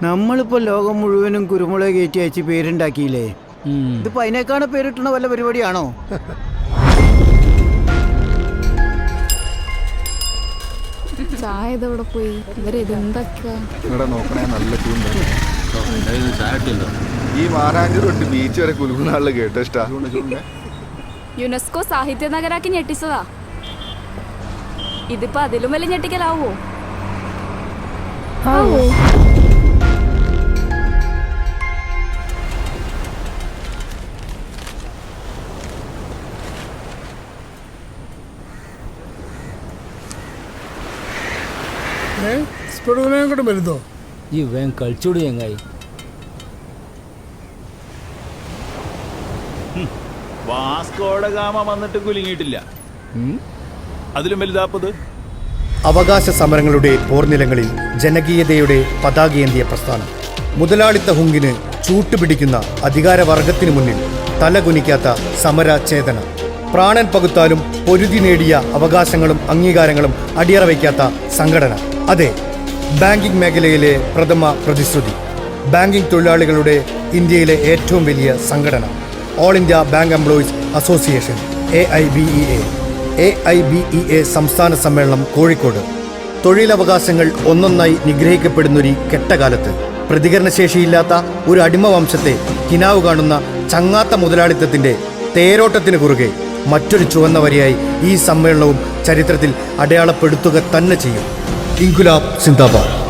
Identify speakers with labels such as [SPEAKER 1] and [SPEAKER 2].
[SPEAKER 1] നമ്മളിപ്പോ ലോകം മുഴുവനും കുരുമുളക് കയറ്റി അയച്ച് പേരുണ്ടാക്കിയില്ലേ? ഇതിപ്പോ അതിനേക്കാണ് പേരിട്ടുന്ന വല്ല പരിപാടിയാണോ?
[SPEAKER 2] ചായ ഇതവിടെ പോയി ഇവരെന്തൊക്കെ
[SPEAKER 3] നോക്കണേ. നല്ല ഈ മാറാഞ്ചൂർ തൊട്ട് ബീച്ച് വരെ കുലുകുന്നാളില് കേട്ടോ ഇഷ്ടാ.
[SPEAKER 2] യുനെസ്കോ സാഹിത്യ നഗരാക്കി ഞെട്ടിച്ചതാ. ഇതിപ്പോ അതിലും വലിയ ഞെട്ടിക്കലാവോ?
[SPEAKER 4] വരുന്നോ
[SPEAKER 5] ഈ വേഗം കളിച്ചോട് ചങ്ങായി.
[SPEAKER 6] വാസ്കോഡ ഗാമ വന്നിട്ട് കുലുങ്ങിയിട്ടില്ല. അതിലും വലുതാപ്പത്.
[SPEAKER 7] അവകാശ സമരങ്ങളുടെ പോർനിലങ്ങളിൽ ജനകീയതയുടെ പതാകയേന്തിയ പ്രസ്ഥാനം. മുതലാളിത്ത ഹുങ്കിന് ചൂട്ടുപിടിക്കുന്ന അധികാരവർഗത്തിനു മുന്നിൽ തലകുനിക്കാത്ത സമരചേതന. പ്രാണൻ പകുത്താലും പൊരുതി നേടിയ അവകാശങ്ങളും അംഗീകാരങ്ങളും അടിയറ വയ്ക്കാത്ത സംഘടന. അതെ, ബാങ്കിംഗ് മേഖലയിലെ പ്രഥമ പ്രതിശ്രുതി. ബാങ്കിംഗ് തൊഴിലാളികളുടെ ഇന്ത്യയിലെ ഏറ്റവും വലിയ സംഘടന all India bank employees association, AIBEA. AIBEA സംസ്ഥാന സമ്മേളനം കോഴിക്കോട്. തൊഴിലവകാശങ്ങൾ ഒന്നൊന്നായി നിഗ്രഹിക്കപ്പെടുന്നൊരു കെട്ടകാലത്ത് പ്രതികരണശേഷിയില്ലാത്ത ഒരു അടിമ വംശത്തെ കിനാവ് കാണുന്ന ചങ്ങാത്ത മുതലാളിത്തത്തിന്റെ തേരോട്ടത്തിന് കുറുകെ മറ്റൊരു ചുവന്ന വരിയായി ഈ സമ്മേളനവും ചരിത്രത്തിൽ അടയാളപ്പെടുത്തുക തന്നെ ചെയ്യും. ഇൻകുലാബ് സിന്ദാബാദ്.